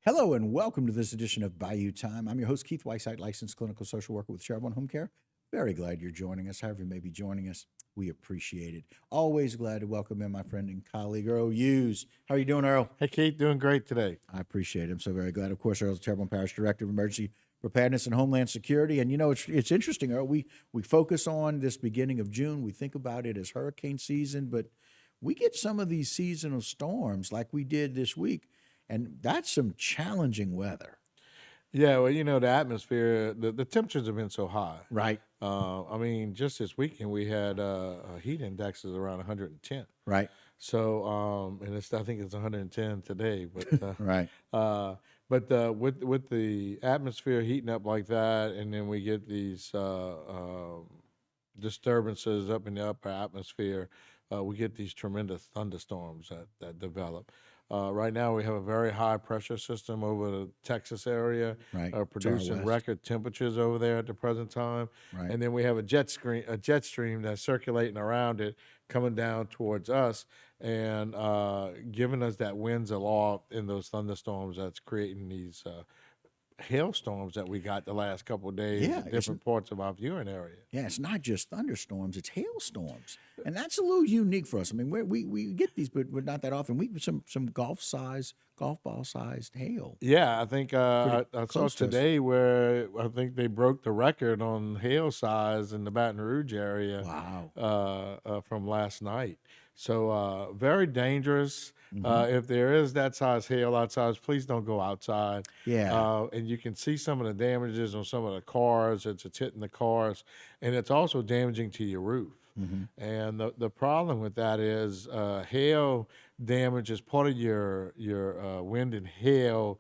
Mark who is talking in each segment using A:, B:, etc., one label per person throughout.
A: Hello and welcome to this edition of Bayou Time. I'm your host, Keith Whiteside, licensed clinical social worker with Chevron Home Care. Very glad you're joining us. However, you may be joining us, we appreciate it. Always glad to welcome in my friend and colleague, Earl Eues. How are you doing, Earl?
B: Hey, Keith, doing great today.
A: I appreciate it. I'm so very glad. Of course, Earl's the Chevron Parish Director of Emergency Preparedness and Homeland Security. And, you know, it's interesting, Earl. We focus on this beginning of June. We think about it as hurricane season, but we get some of these seasonal storms like we did this week. And that's some challenging weather.
B: Yeah, well, the atmosphere, the temperatures have been so high.
A: Right.
B: I mean, just this weekend we had heat indexes around 110.
A: Right.
B: So, and I think it's 110 today. But
A: Right.
B: with the atmosphere heating up like that, and then we get these disturbances up in the upper atmosphere, we get these tremendous thunderstorms that develop. Right now, we have a very high pressure system over the Texas area,
A: Right. To our
B: producing
A: west.
B: record temperatures over there at the present time.
A: Right.
B: And then we have a jet stream that's circulating around it, coming down towards us, and giving us that winds aloft in those thunderstorms that's creating these hailstorms that we got the last couple of days
A: Yeah,
B: in different parts of our viewing area.
A: Yeah, it's not just thunderstorms; it's hailstorms, and that's a little unique for us. I mean, we get these, but not that often. We some golf ball sized hail.
B: Yeah, I think I saw
A: close to us.
B: today where I think they broke the record on hail size in the Baton Rouge area.
A: Wow.
B: From last night. So very dangerous.
A: Mm-hmm.
B: If there is that size hail outside, please don't go outside.
A: Yeah.
B: And you can see some of the damages on some of the cars. It's hitting the cars, and it's also damaging to your roof.
A: Mm-hmm.
B: And the problem with that is hail damage is part of your wind and hail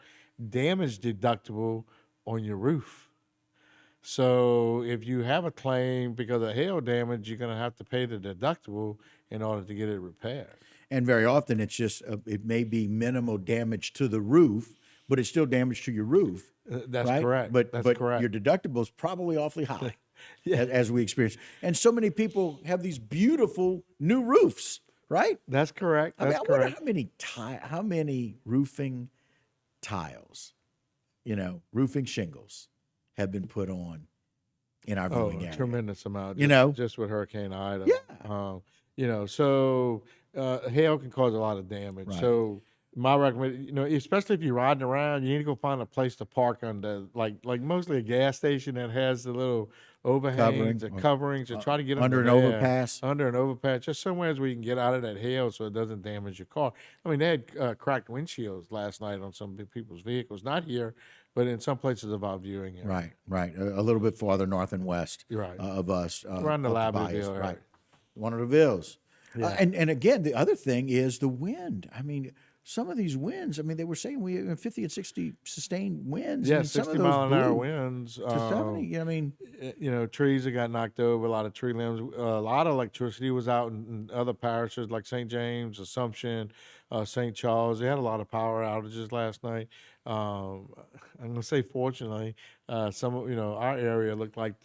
B: damage deductible on your roof. So if you have a claim because of hail damage, you're going to have to pay the deductible in order to get it repaired.
A: And very often, it's just it may be minimal damage to the roof, but it's still damage to your roof.
B: That's
A: right?
B: correct.
A: But
B: That's
A: but
B: correct.
A: your deductible is probably awfully high,
B: Yeah.
A: as we experience. And so many people have these beautiful new roofs, right?
B: That's correct.
A: I mean,
B: That's
A: I wonder
B: correct.
A: how many roofing tiles, roofing shingles have been put on in our
B: Oh,
A: viewing
B: a
A: area.
B: tremendous amount.
A: You know?
B: Just with Hurricane Ida.
A: Yeah.
B: So hail can cause a lot of damage.
A: Right.
B: So my recommendation, especially if you're riding around, you need to go find a place to park under, like mostly a gas station that has the little overhangs or coverings, and try to get
A: under
B: under
A: an
B: there,
A: overpass.
B: under an overpass, just somewhere where you can get out of that hail so it doesn't damage your car. I mean, they had cracked windshields last night on some people's vehicles, not here, but in some places of our viewing area.
A: Right, right. A little bit farther north and west
B: Right.
A: of us.
B: Around the
A: up
B: Labrador
A: Bayou,
B: area.
A: right. One of the Villes.
B: Yeah.
A: And again, the other thing is the wind. I mean, some of these winds, I mean, they were saying we have 50 and 60 sustained winds. I
B: Yeah,
A: mean, some of
B: 60
A: those
B: mile an hour
A: blew
B: winds.
A: to 70. I mean,
B: Trees that got knocked over, a lot of tree limbs. A lot of electricity was out in other parishes like St. James, Assumption, St. Charles. They had a lot of power outages last night. I'm going to say, fortunately, some of, our area looked like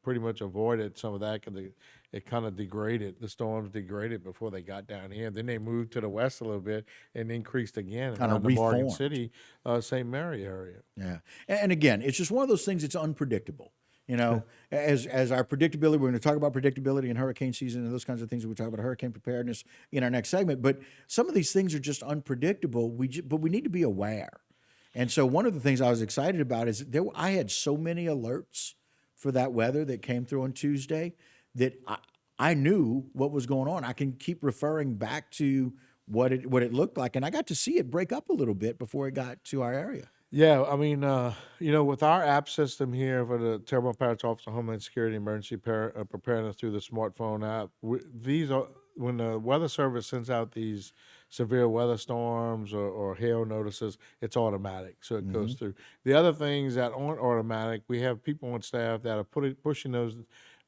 B: pretty much avoided some of that because it kind of degraded. The storms degraded before they got down here. Then they moved to the west a little bit and increased again
A: Kinda
B: around the Morgan
A: reformed.
B: City, St. Mary area.
A: yeah. And again, it's just one of those things that's unpredictable. As our predictability, we're going to talk about predictability in hurricane season and those kinds of things. We talk about hurricane preparedness in our next segment. But some of these things are just unpredictable. But we need to be aware. And so one of the things I was excited about is I had so many alerts for that weather that came through on Tuesday that I knew what was going on. I can keep referring back to what it looked like, and I got to see it break up a little bit before it got to our area.
B: Yeah, I mean, with our app system here for the Terrible Parish Office of Homeland Security Emergency Preparedness through the smartphone app, these are when the Weather Service sends out these severe weather storms or hail notices, it's automatic, so it goes through. The other things that aren't automatic, we have people on staff that are pushing those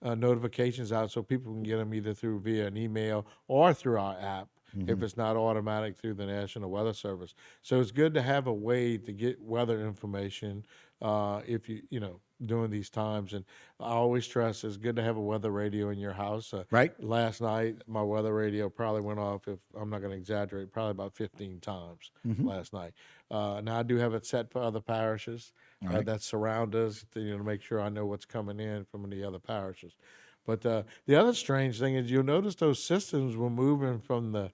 B: notifications out so people can get them either via an email or through our app. if it's not automatic through the National Weather Service. So it's good to have a way to get weather information if you know, during these times. And I always stress it's good to have a weather radio in your house.
A: Right.
B: Last night, my weather radio probably went off, if I'm not going to exaggerate, probably about 15 times last night. Now I do have it set for other parishes
A: Right.
B: that surround us, to, you know, to make sure I know what's coming in from the other parishes. But the other strange thing is you'll notice those systems were moving from the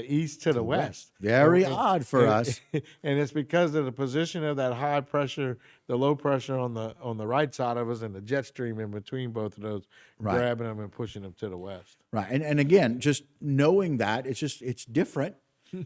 B: east to the west.
A: Very
B: And-
A: odd for
B: and-
A: us.
B: and it's because of the position of that high pressure, the low pressure on the right side of us, and the jet stream in between both of those,
A: Right.
B: grabbing them and pushing them to the west.
A: Right. And again, just knowing that it's different,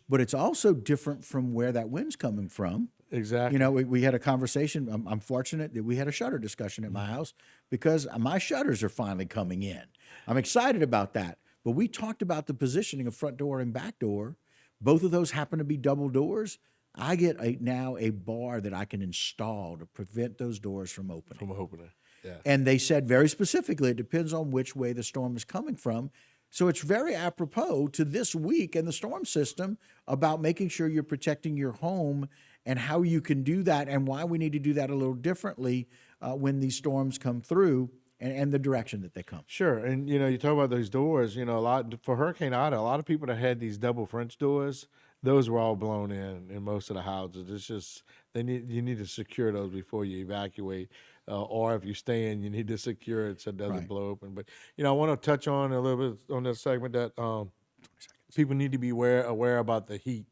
A: but it's also different from where that wind's coming from.
B: Exactly.
A: You know, we had a conversation. I'm fortunate that we had a shutter discussion at my house because my shutters are finally coming in. I'm excited about that. But we talked about the positioning of front door and back door. Both of those happen to be double doors. I get now a bar that I can install to prevent those doors from opening.
B: From opening. Yeah.
A: And they said very specifically, it depends on which way the storm is coming from. So it's very apropos to this week and the storm system about making sure you're protecting your home and how you can do that and why we need to do that a little differently when these storms come through and the direction that they come.
B: Sure, and you know, you talk about those doors. You know, a lot for Hurricane Ida. A lot of people that had these double French doors, those were all blown in most of the houses. It's just you need to secure those before you evacuate, or if you stay in, you need to secure it so it doesn't
A: Right.
B: blow open. But you know, I want to touch on a little bit on this segment that people need to be aware about the heat.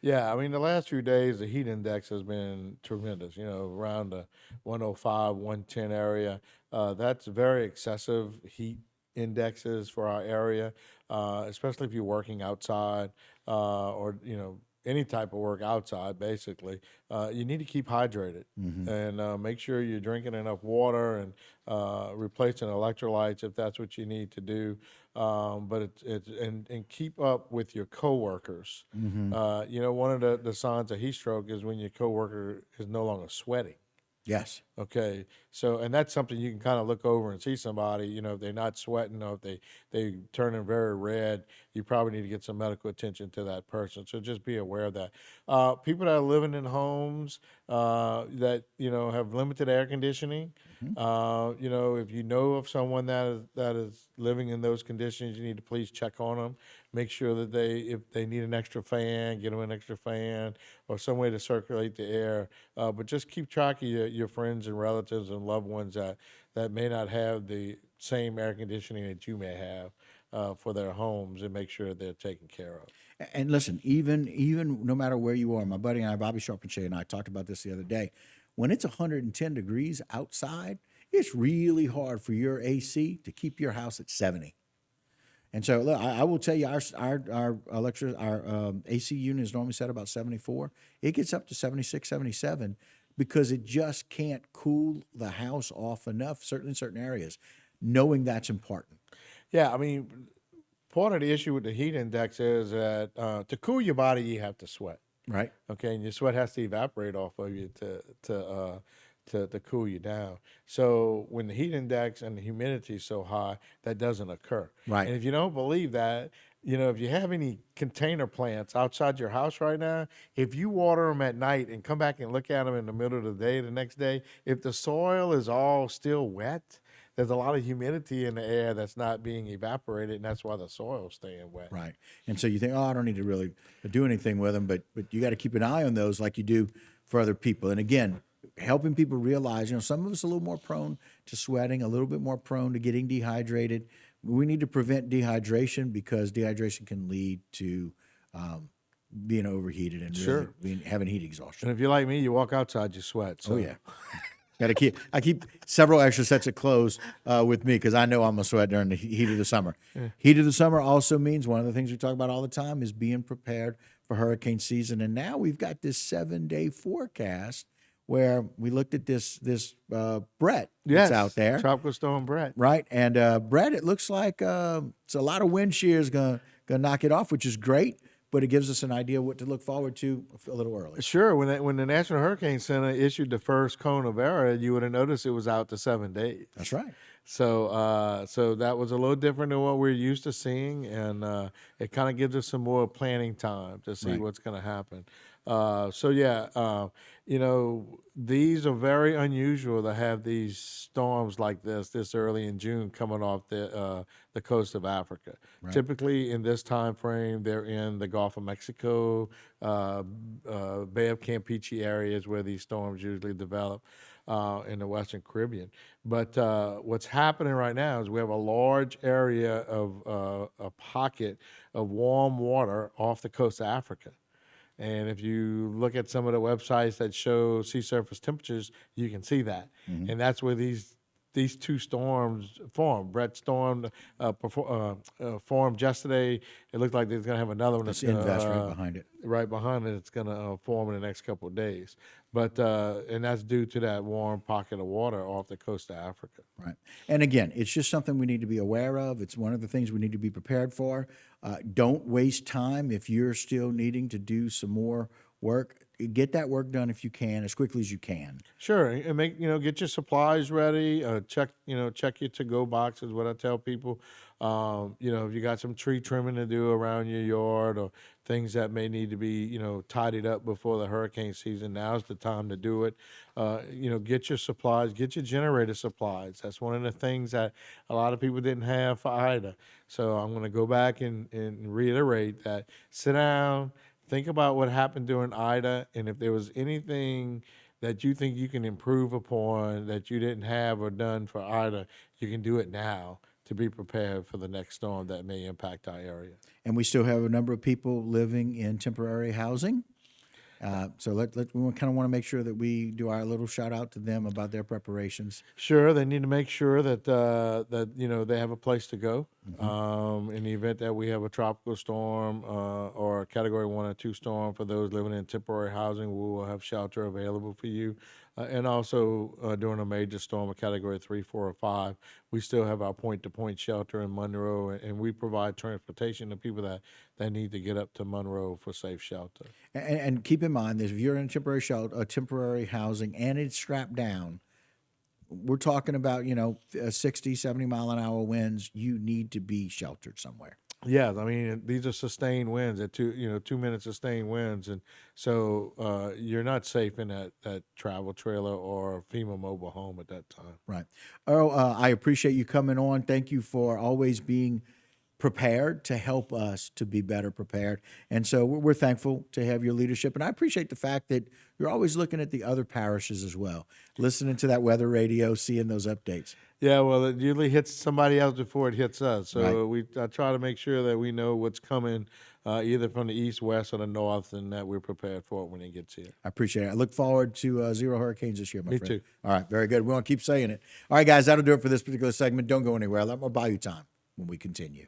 B: Yeah, I mean, the last few days, the heat index has been tremendous, you know, around the 105, 110 area. That's very excessive heat indexes for our area, especially if you're working outside or, you know, any type of work outside, basically. You need to keep hydrated and make sure you're drinking enough water and replacing electrolytes if that's what you need to do. But and keep up with your coworkers. You know, one of the signs of heat stroke is when your coworker is no longer sweating.
A: Yes.
B: Okay, so and that's something you can kind of look over and see somebody. You know, if they're not sweating or if they turning very red, you probably need to get some medical attention to that person. So just be aware of that. People that are living in homes that you know have limited air conditioning. You know, if you know of someone that is living in those conditions, you need to please check on them. Make sure that if they need an extra fan, get them an extra fan or some way to circulate the air. But just keep track of your friends and relatives and loved ones that may not have the same air conditioning that you may have for their homes, and make sure they're taken care of.
A: And listen, even no matter where you are, my buddy and I, Bobby Charpentier and I talked about this the other day. When it's 110 degrees outside, it's really hard for your AC to keep your house at 70. And so, look, I will tell you, our AC unit is normally set about 74. It gets up to 76, 77 because it just can't cool the house off enough, certainly in certain areas. Knowing that's important.
B: Yeah, I mean, part of the issue with the heat index is that to cool your body, you have to sweat.
A: Right.
B: Okay, and your sweat has to evaporate off of you to cool you down. So when the heat index and the humidity is so high, that doesn't occur.
A: Right.
B: And if you don't believe that, you know, if you have any container plants outside your house right now, if you water them at night and come back and look at them in the middle of the day, the next day, if the soil is all still wet, there's a lot of humidity in the air that's not being evaporated, and that's why the soil's staying wet.
A: Right. And so you think, oh, I don't need to really do anything with them, but you got to keep an eye on those like you do for other people. And again, helping people realize, you know, some of us are a little more prone to sweating, a little bit more prone to getting dehydrated. We need to prevent dehydration because dehydration can lead to being overheated and
B: Sure.
A: really having heat exhaustion.
B: And if you're like me, you walk outside, you sweat. So.
A: Oh yeah. I keep several extra sets of clothes with me because I know I'm gonna sweat during the heat of the summer. Yeah. Heat of the summer also means one of the things we talk about all the time is being prepared for hurricane season. And now we've got this 7-day forecast where we looked at this Brett that's out there,
B: Tropical Storm Brett,
A: right? And Brett, it looks like it's a lot of wind shear is gonna knock it off, which is great. But it gives us an idea what to look forward to a little early.
B: Sure. When the National Hurricane Center issued the first cone of error, you would have noticed it was out to 7 days.
A: That's right.
B: So that was a little different than what we're used to seeing, and it kind of gives us some more planning time to see
A: Right.
B: what's going to happen. So yeah, these are very unusual to have these storms like this early in June coming off the coast of Africa.
A: Right.
B: Typically, in this time frame, they're in the Gulf of Mexico, Bay of Campeche areas where these storms usually develop in the Western Caribbean. But what's happening right now is we have a large area of a pocket of warm water off the coast of Africa. And if you look at some of the websites that show sea surface temperatures, you can see that. And that's where these two storms formed. Brett storm formed yesterday. It looks like there's going to have another one that's
A: It's
B: going to
A: invest right behind it.
B: right behind it. It's going to form in the next couple of days. But and that's due to that warm pocket of water off the coast of Africa.
A: Right. And again, it's just something we need to be aware of. It's one of the things we need to be prepared for. Don't waste time if you're still needing to do some more work. Get that work done if you can, as quickly as you can.
B: Sure, and get your supplies ready. Check your to-go box is what I tell people. If you got some tree trimming to do around your yard or things that may need to be tidied up before the hurricane season, now's the time to do it. Get your supplies, get your generator supplies. That's one of the things that a lot of people didn't have for Ida. So I'm going to go back and reiterate that. Sit down. Think about what happened during Ida, and if there was anything that you think you can improve upon that you didn't have or done for Ida, you can do it now to be prepared for the next storm that may impact our area.
A: And we still have a number of people living in temporary housing. So we kind of want to make sure that we do our little shout out to them about their preparations.
B: Sure, they need to make sure that they have a place to go. In the event that we have a tropical storm or a Category 1 or 2 storm, for those living in temporary housing, we will have shelter available for you. And also during a major storm, a Category 3, 4, or 5, we still have our point-to-point shelter in Monroe, and we provide transportation to people that need to get up to Monroe for safe shelter.
A: And keep in mind that if you're in temporary shelter, temporary housing, and it's strapped down, we're talking about 60, 70 mile an hour winds. You need to be sheltered somewhere.
B: Yeah, I mean these are sustained winds at 2 minute sustained winds, and so you're not safe in that travel trailer or FEMA mobile home at that time.
A: Right. Earl, I appreciate you coming on. Thank you for always being prepared to help us to be better prepared. And so we're thankful to have your leadership. And I appreciate the fact that you're always looking at the other parishes as well, listening to that weather radio, seeing those updates.
B: Yeah, well, it usually hits somebody else before it hits us. So
A: Right.
B: I try to make sure that we know what's coming either from the east, west, or the north, and that we're prepared for it when it gets here.
A: I appreciate it. I look forward to 0 hurricanes this year, my
B: Me
A: friend.
B: too.
A: All right, very good. We want to keep saying it. All right, guys, that'll do it for this particular segment. Don't go anywhere. A lot more Bayou time when we continue.